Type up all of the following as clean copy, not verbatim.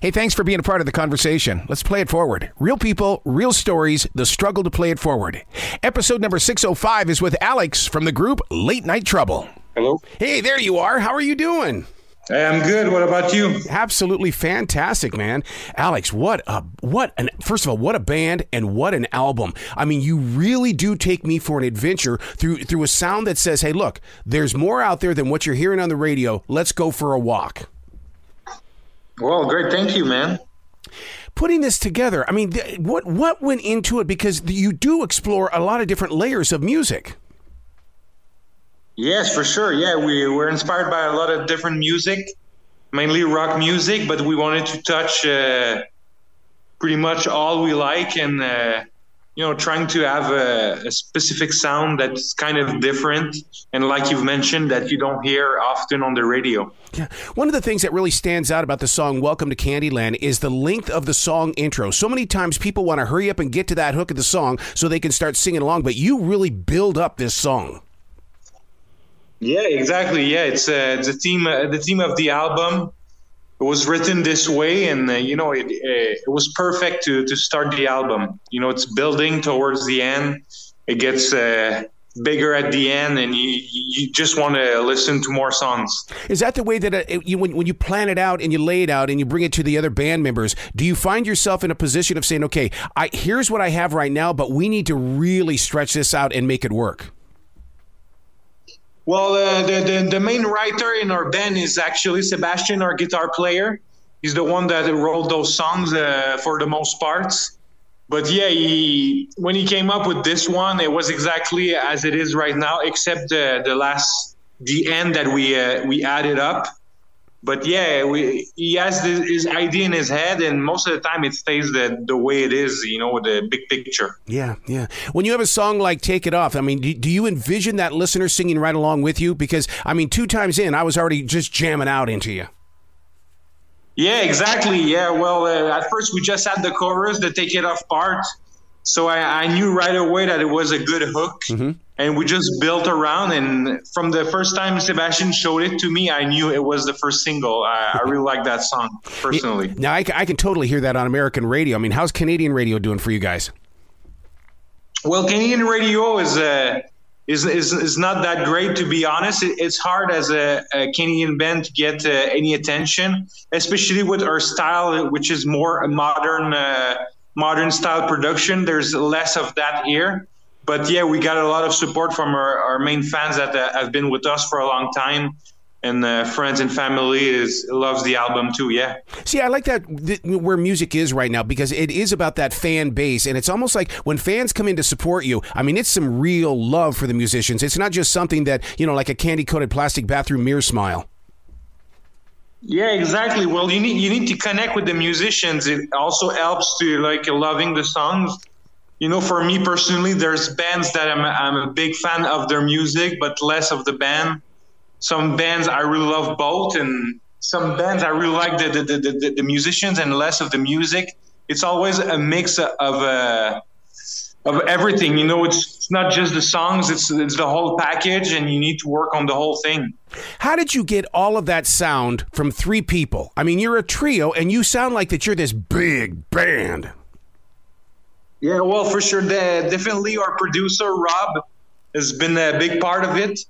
Hey, thanks for being a part of the conversation. Let's play it forward. Real people, real stories, the struggle to play it forward. Episode number 605 is with Alex from the group Late Night Trouble. Hello. Hey, there you are. How are you doing? Hey, I'm good. What about you? Absolutely fantastic, man. Alex, first of all, what a band and what an album. I mean, you really do take me for an adventure through a sound that says, hey, look, there's more out there than what you're hearing on the radio. Let's go for a walk. Well, great. Thank you, man. Putting this together, I mean, what went into it? Because you do explore a lot of different layers of music. Yes, for sure. Yeah, we were inspired by a lot of different music, mainly rock music, but we wanted to touch pretty much all we like and, trying to have a specific sound that's kind of different. And like you've mentioned, that you don't hear often on the radio. Yeah. One of the things that really stands out about the song Welcome to Candyland is the length of the song intro. So many times people want to hurry up and get to that hook of the song so they can start singing along, but you really build up this song. Yeah, exactly. Yeah, it's the theme of the album. It was written this way, and it was perfect to start the album. It's building towards the end. It gets bigger at the end, and you just want to listen to more songs. Is that the way that when you plan it out and you lay it out and you bring it to the other band members, do you find yourself in a position of saying, okay, here's what I have right now, but we need to really stretch this out and make it work? Well, the main writer in our band is actually Sebastian, our guitar player. He's the one that wrote those songs for the most parts. But yeah, when he came up with this one, it was exactly as it is right now, except the end that we added up. But yeah, he has his idea in his head, and most of the time it stays the way it is, with the big picture. Yeah. When you have a song like Take It Off, I mean, do you envision that listener singing right along with you? Because, I mean, 2 times in, I was already just jamming out into you. Yeah, exactly. Yeah, well, at first we just had the chorus, the Take It Off part. So I knew right away that it was a good hook, and we just built around. And from the first time Sebastian showed it to me, I knew it was the first single. I really like that song, personally. Now, I can totally hear that on American radio. I mean, how's Canadian radio doing for you guys? Well, Canadian radio is not that great, to be honest. It's hard as a Canadian band to get any attention, especially with our style, which is more a modern style production. There's less of that here, but yeah, we got a lot of support from our main fans that have been with us for a long time, and friends and family loves the album too. Yeah. See, I like that where music is right now, because it is about that fan base, and it's almost like when fans come in to support you, I mean, it's some real love for the musicians. It's not just something that, like a candy-coated plastic bathroom mirror smile. Yeah, exactly. Well, you need to connect with the musicians. It also helps to loving the songs. For me personally, there's bands that I'm a big fan of their music, but less of the band. Some bands I really love both, and some bands I really like the musicians and less of the music. It's always a mix of everything. It's not just the songs, it's the whole package, and you need to work on the whole thing. How did you get all of that sound from 3 people? I mean, you're a trio, and you sound like that you're this big band. Yeah, well, for sure. Definitely our producer, Rob, has been a big part of it.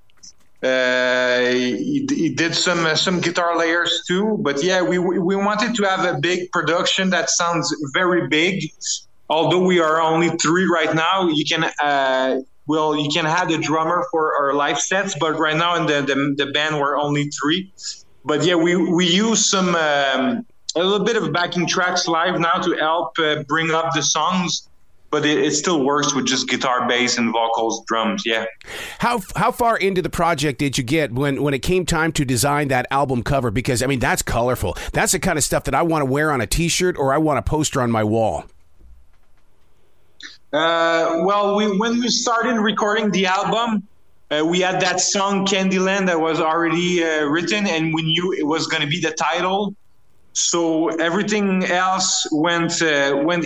He did some guitar layers too. But yeah, we wanted to have a big production that sounds very big. Although we are only 3 right now, you can have the drummer for our live sets, but right now in the band we're only 3. But yeah, we use some a little bit of backing tracks live now to help bring up the songs. But it still works with just guitar, bass, and vocals, drums. Yeah. How far into the project did you get when it came time to design that album cover? Because I mean, that's colorful. That's the kind of stuff that I want to wear on a T-shirt or I want a poster on my wall. Well, when we started recording the album, we had that song Candyland that was already written, and we knew it was going to be the title. So everything else went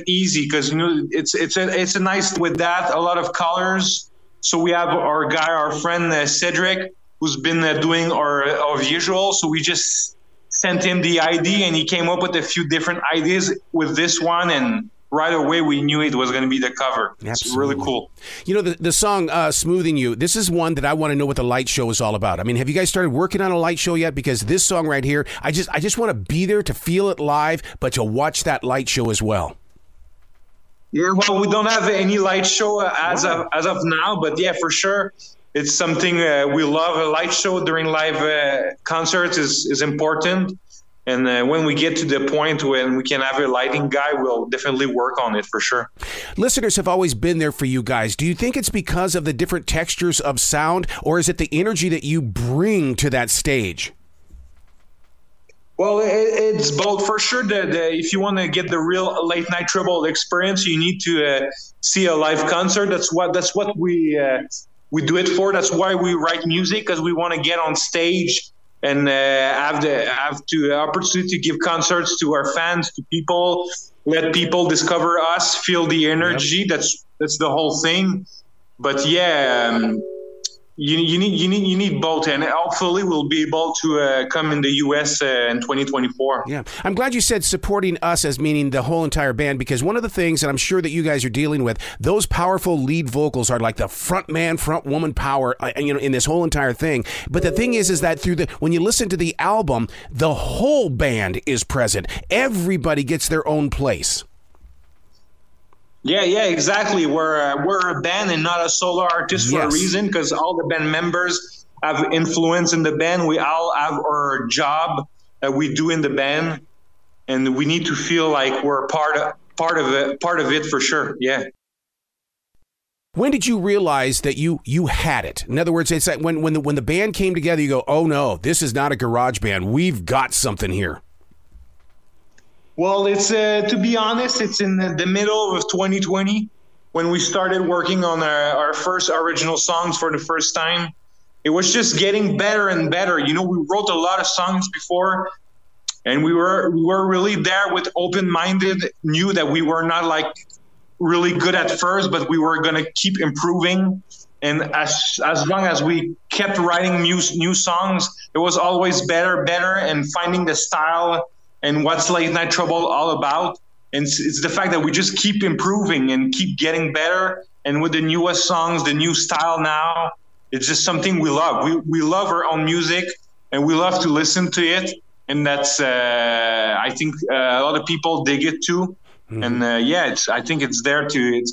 easy because it's a nice with that, a lot of colors. So we have our friend Cedric, who's been doing our visual. So we just sent him the idea, and he came up with a few different ideas with this one, and right away we knew it was going to be the cover. It's Absolutely. really cool. You know, the song Smoothing You, this is one that I want to know what the light show is all about. I mean, have you guys started working on a light show yet? Because this song right here, I just want to be there to feel it live, but to watch that light show as well. Yeah, well, we don't have any light show as of now, but yeah, for sure. It's something we love. A light show during live concerts is important. And when we get to the point when we can have a lighting guy, we'll definitely work on it for sure. Listeners have always been there for you guys. Do you think it's because of the different textures of sound, or is it the energy that you bring to that stage? Well, it's both for sure. If you want to get the real late night trouble experience, you need to see a live concert. That's what we do it for. That's why we write music, because we want to get on stage and have the opportunity to give concerts to our fans, to people, let people discover us, feel the energy. Yep. That's the whole thing. But yeah, you need both, and hopefully we'll be able to come in the US in 2024. Yeah, I'm glad you said supporting us as meaning the whole entire band, because one of the things, and I'm sure that you guys are dealing with, those powerful lead vocals are like the front man, front woman power, in this whole entire thing. But the thing is that when you listen to the album, the whole band is present. Everybody gets their own place. Yeah, exactly. We're a band and not a solo artist for a reason, because all the band members have influence in the band. We all have our job that we do in the band, and we need to feel like we're part of it for sure. Yeah. When did you realize that you had it? In other words, it's like when the band came together, you go, oh no, this is not a garage band. We've got something here. Well, it's to be honest, it's in the middle of 2020 when we started working on our first original songs for the first time. It was just getting better and better. We wrote a lot of songs before, and we were really there with open-minded, knew that we were not like really good at first, but we were going to keep improving. And as long as we kept writing new songs, it was always better, and finding the style and what's Late Night Trouble all about. And it's the fact that we just keep improving and keep getting better. And with the newest songs, the new style now, it's just something we love. We love our own music, and we love to listen to it. And that's, I think a lot of people dig it too. Mm-hmm. And I think it's there to.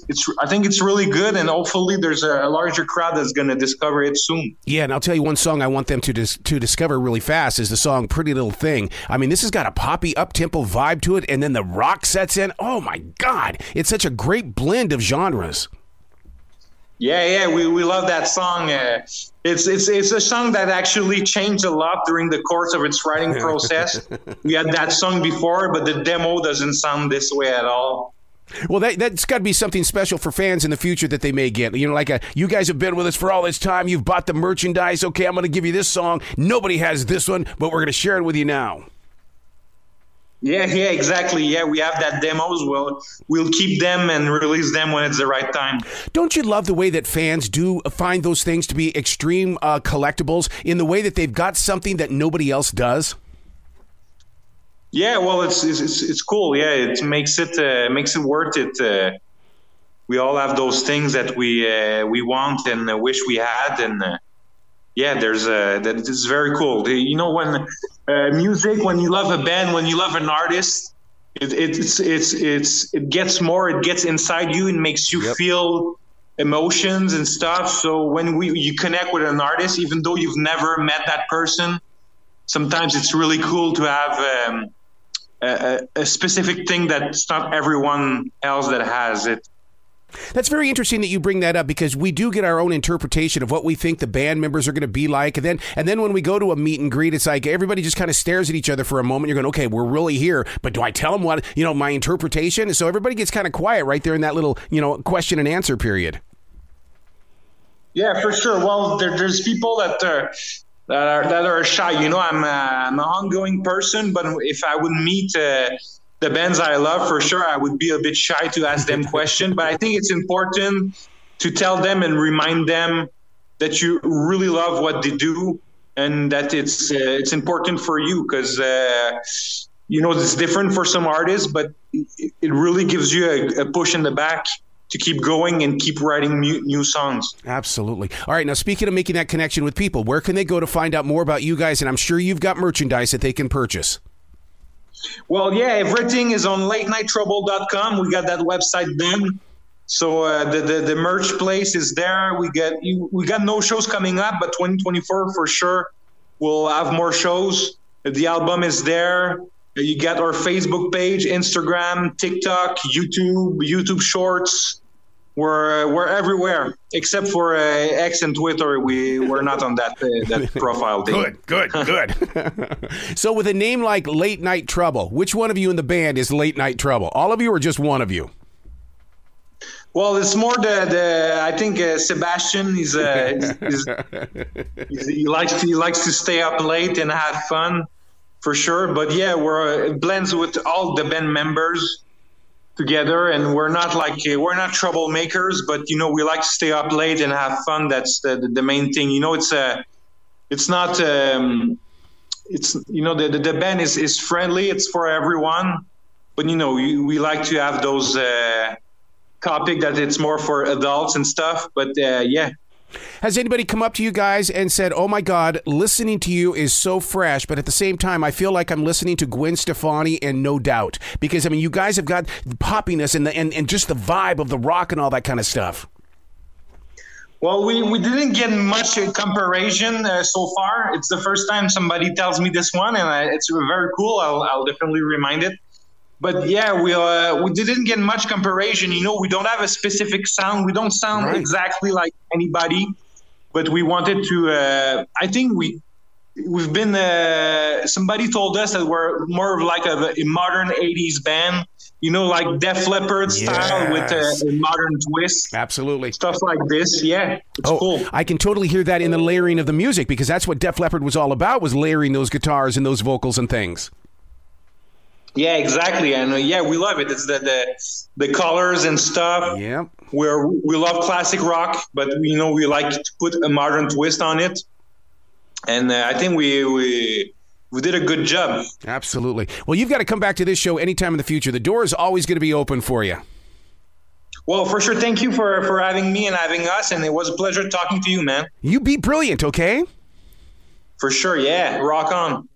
I think it's really good, and hopefully there's a larger crowd that's going to discover it soon. Yeah, and I'll tell you one song I want them to discover really fast is the song "Pretty Little Thing." I mean, this has got a poppy up-tempo vibe to it, and then the rock sets in. Oh my God, it's such a great blend of genres. Yeah, we love that song. It's a song that actually changed a lot during the course of its writing process. We had that song before, but the demo doesn't sound this way at all. Well, that's got to be something special for fans in the future that they may get. You guys have been with us for all this time. You've bought the merchandise. Okay, I'm going to give you this song. Nobody has this one, but we're going to share it with you now. Yeah, exactly. Yeah, we have that demos. We'll keep them and release them when it's the right time. Don't you love the way that fans do find those things to be extreme collectibles in the way that they've got something that nobody else does? Yeah, well, it's cool. Yeah, it makes it worth it. We all have those things that we want and wish we had, and that is very cool. When music, when you love a band, when you love an artist, it gets inside you and makes you feel emotions and stuff. So when you connect with an artist, even though you've never met that person, sometimes it's really cool to have a specific thing that's not everyone else that has it. That's very interesting that you bring that up, because we do get our own interpretation of what we think the band members are going to be like. And then when we go to a meet and greet, it's like everybody just kind of stares at each other for a moment. You're going, okay, we're really here, but do I tell them what, my interpretation? So everybody gets kind of quiet right there in that little, question and answer period. Yeah, for sure. Well, there's people that are shy. I'm an ongoing person, but if I would meet the bands I love, for sure, I would be a bit shy to ask them questions. But I think it's important to tell them and remind them that you really love what they do, and that it's important for you because it's different for some artists, but it really gives you a push in the back to keep going and keep writing new songs. Absolutely. All right, now speaking of making that connection with people, where can they go to find out more about you guys? And I'm sure you've got merchandise that they can purchase. Well, yeah, everything is on latenightTrouble.com. We got that website done. So the merch place is there. We got no shows coming up, but 2024 for sure we'll have more shows. The album is there. You got our Facebook page, Instagram, TikTok, YouTube Shorts. We're everywhere except for X and Twitter. We're not on that profile thing. Good. So with a name like Late Night Trouble, which one of you in the band is Late Night Trouble? All of you or just one of you? Well, it's more I think Sebastian he likes to stay up late and have fun for sure. But yeah, it blends with all the band members together, and we're not troublemakers, but we like to stay up late and have fun. That's the main thing. It's not the band is friendly. It's for everyone, but we like to have those topic that it's more for adults and stuff. But yeah. Has anybody come up to you guys and said, "Oh my God, listening to you is so fresh, but at the same time, I feel like I'm listening to Gwen Stefani and No Doubt"? Because I mean, you guys have got the poppiness and just the vibe of the rock and all that kind of stuff. Well, we didn't get much comparison so far. It's the first time somebody tells me this one, and it's very cool. I'll definitely remind it. But yeah, we didn't get much comparison. We don't have a specific sound. We don't sound exactly like anybody. But we wanted to. I think we've been. Somebody told us that we're more of like a modern '80s band. Like Def Leppard style with a modern twist. Absolutely. Stuff like this. Yeah, it's cool. I can totally hear that in the layering of the music, because that's what Def Leppard was all about, was layering those guitars and those vocals and things. Yeah, exactly. And we love it. It's the colors and stuff. Yeah. We love classic rock, but we like to put a modern twist on it. And I think we did a good job. Absolutely. Well, you've got to come back to this show anytime in the future. The door is always going to be open for you. Well, for sure. Thank you for having me and having us. And it was a pleasure talking to you, man. You be brilliant, okay? For sure. Yeah. Rock on.